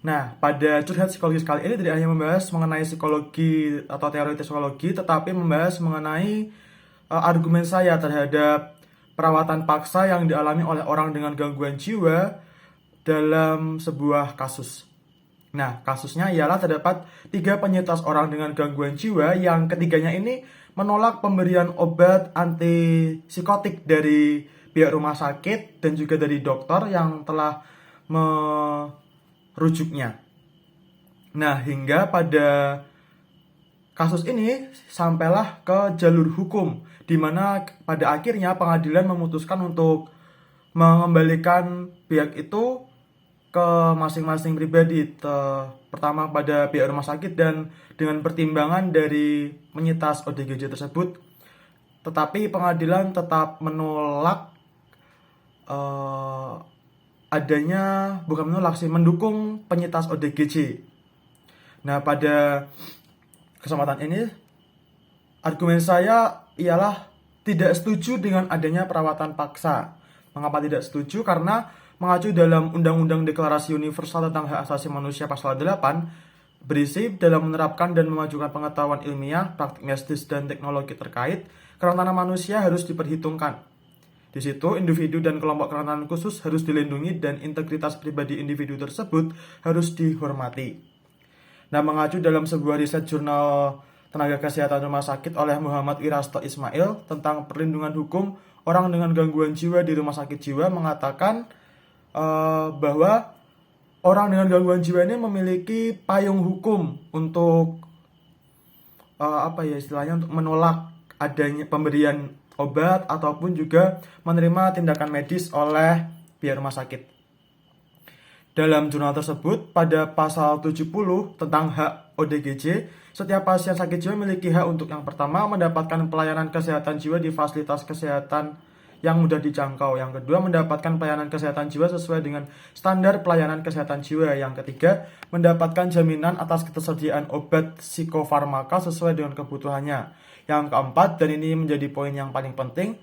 Nah, pada curhat psikologis kali ini tidak hanya membahas mengenai psikologi atau teori psikologi, tetapi membahas mengenai argumen saya terhadap perawatan paksa yang dialami oleh orang dengan gangguan jiwa dalam sebuah kasus. Nah, kasusnya ialah terdapat 3 penyintas orang dengan gangguan jiwa yang ketiganya ini menolak pemberian obat antipsikotik dari pihak rumah sakit dan juga dari dokter yang telah merujuknya. Nah, hingga pada kasus ini sampailah ke jalur hukum, di mana pada akhirnya pengadilan memutuskan untuk mengembalikan pihak itu ke masing-masing pribadi. Pertama pada pihak rumah sakit dan dengan pertimbangan dari penyintas ODGJ tersebut, tetapi pengadilan tetap menolak adanya, bukan menolak sih, mendukung penyintas ODGJ. Nah, pada kesempatan ini argumen saya ialah tidak setuju dengan adanya perawatan paksa. Mengapa tidak setuju? Karena mengacu dalam Undang-Undang Deklarasi Universal tentang Hak Asasi Manusia pasal 8 berisi dalam menerapkan dan memajukan pengetahuan ilmiah, praktik medis dan teknologi terkait, kerentanan manusia harus diperhitungkan. Di situ, individu dan kelompok kerentanan khusus harus dilindungi dan integritas pribadi individu tersebut harus dihormati. Nah, mengacu dalam sebuah riset jurnal Tenaga Kesehatan Rumah Sakit oleh Muhammad Wirasto Ismail tentang perlindungan hukum orang dengan gangguan jiwa di rumah sakit jiwa mengatakan bahwa orang dengan gangguan jiwa ini memiliki payung hukum untuk untuk menolak adanya pemberian obat ataupun juga menerima tindakan medis oleh pihak rumah sakit. Dalam jurnal tersebut, pada pasal 70 tentang hak ODGJ, setiap pasien sakit jiwa memiliki hak untuk yang pertama mendapatkan pelayanan kesehatan jiwa di fasilitas kesehatan yang mudah dijangkau. Yang kedua, mendapatkan pelayanan kesehatan jiwa sesuai dengan standar pelayanan kesehatan jiwa. Yang ketiga, mendapatkan jaminan atas ketersediaan obat psikofarmaka sesuai dengan kebutuhannya. Yang keempat, dan ini menjadi poin yang paling penting,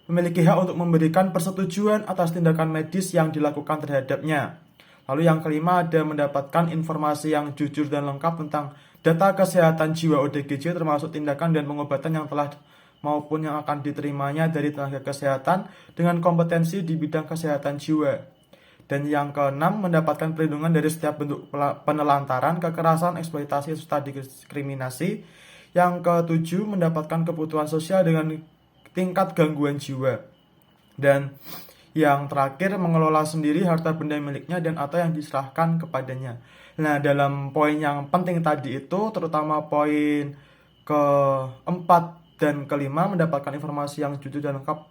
memiliki hak untuk memberikan persetujuan atas tindakan medis yang dilakukan terhadapnya. Lalu yang kelima, ada mendapatkan informasi yang jujur dan lengkap tentang data kesehatan jiwa ODGJ termasuk tindakan dan pengobatan yang telah maupun yang akan diterimanya dari tenaga kesehatan dengan kompetensi di bidang kesehatan jiwa. Dan yang keenam, mendapatkan perlindungan dari setiap bentuk penelantaran, kekerasan, eksploitasi, serta diskriminasi. Yang ketujuh, mendapatkan kebutuhan sosial dengan tingkat gangguan jiwa. Dan yang terakhir, mengelola sendiri harta benda miliknya dan atau yang diserahkan kepadanya. Nah, dalam poin yang penting tadi itu, terutama poin keempat dan kelima, mendapatkan informasi yang jujur dan lengkap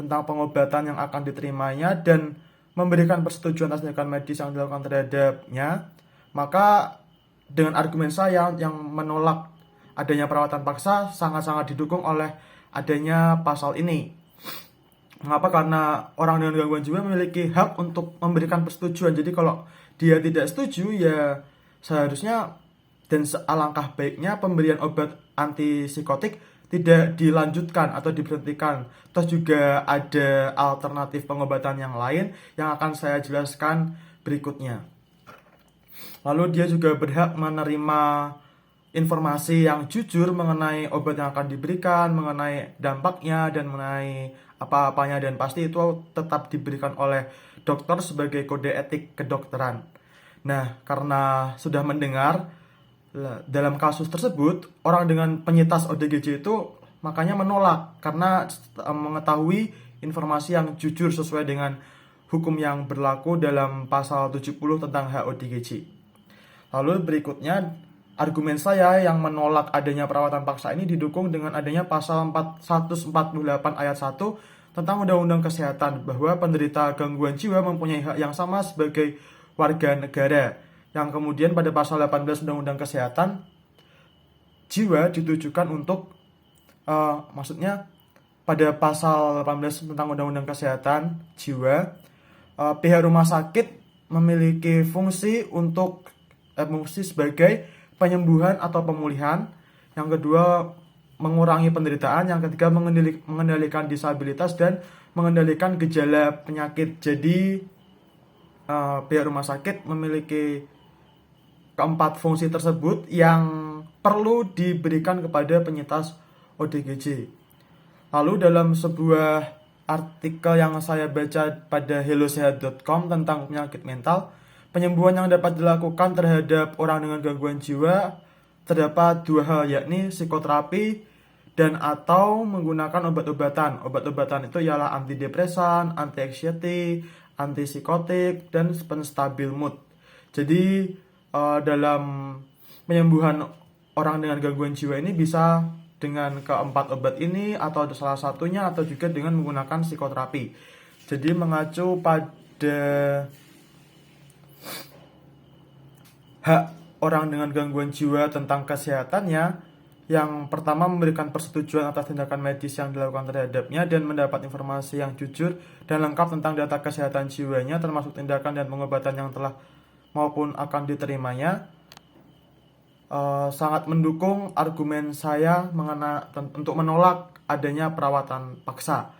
tentang pengobatan yang akan diterimanya dan memberikan persetujuan atas tindakan medis yang dilakukan terhadapnya, maka dengan argumen saya yang menolak adanya perawatan paksa sangat-sangat didukung oleh adanya pasal ini. Mengapa? Karena orang dengan gangguan jiwa memiliki hak untuk memberikan persetujuan. Jadi kalau dia tidak setuju, ya seharusnya dan sealangkah baiknya pemberian obat antipsikotik tidak dilanjutkan atau diberhentikan. Terus juga ada alternatif pengobatan yang lain yang akan saya jelaskan berikutnya. Lalu dia juga berhak menerima informasi yang jujur mengenai obat yang akan diberikan, mengenai dampaknya, dan mengenai apa-apanya, dan pasti itu tetap diberikan oleh dokter sebagai kode etik kedokteran. Nah, karena sudah mendengar dalam kasus tersebut, orang dengan penyintas ODGJ itu makanya menolak karena mengetahui informasi yang jujur sesuai dengan hukum yang berlaku dalam pasal 70 tentang hak ODGJ. Lalu berikutnya, argumen saya yang menolak adanya perawatan paksa ini didukung dengan adanya pasal 148 ayat 1 tentang Undang-Undang Kesehatan, bahwa penderita gangguan jiwa mempunyai hak yang sama sebagai warga negara. Yang kemudian pada pasal 18 Undang-Undang Kesehatan Jiwa ditujukan untuk maksudnya pada pasal 18 tentang Undang-Undang Kesehatan Jiwa, pihak rumah sakit memiliki fungsi untuk fungsi sebagai penyembuhan atau pemulihan. Yang kedua, mengurangi penderitaan. Yang ketiga, mengendalikan disabilitas dan mengendalikan gejala penyakit. Jadi pihak rumah sakit memiliki keempat fungsi tersebut yang perlu diberikan kepada penyintas ODGJ. Lalu dalam sebuah artikel yang saya baca pada hellosehat.com tentang penyakit mental, penyembuhan yang dapat dilakukan terhadap orang dengan gangguan jiwa terdapat dua hal, yakni psikoterapi dan atau menggunakan obat-obatan. Obat-obatan itu ialah antidepresan, anti-anxiety, antipsikotik, dan penstabil mood. Jadi dalam penyembuhan orang dengan gangguan jiwa ini bisa dengan keempat obat ini atau salah satunya, atau juga dengan menggunakan psikoterapi. Jadi mengacu pada hak orang dengan gangguan jiwa tentang kesehatannya, yang pertama memberikan persetujuan atas tindakan medis yang dilakukan terhadapnya dan mendapat informasi yang jujur dan lengkap tentang data kesehatan jiwanya, termasuk tindakan dan pengobatan yang telah maupun akan diterimanya. Sangat mendukung argumen saya untuk menolak adanya perawatan paksa.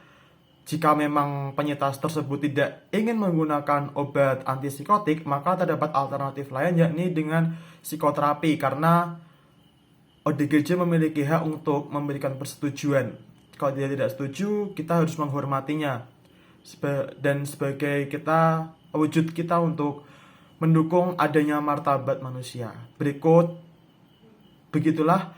Jika memang penyintas tersebut tidak ingin menggunakan obat antipsikotik, maka terdapat alternatif lain, yakni dengan psikoterapi, karena ODGJ memiliki hak untuk memberikan persetujuan. Kalau dia tidak setuju, kita harus menghormatinya. Dan sebagai wujud kita untuk mendukung adanya martabat manusia. Begitulah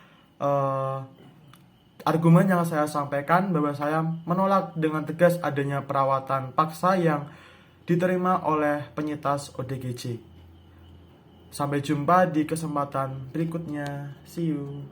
argumen yang saya sampaikan, bahwa saya menolak dengan tegas adanya perawatan paksa yang diterima oleh penyintas ODGJ. Sampai jumpa di kesempatan berikutnya. See you.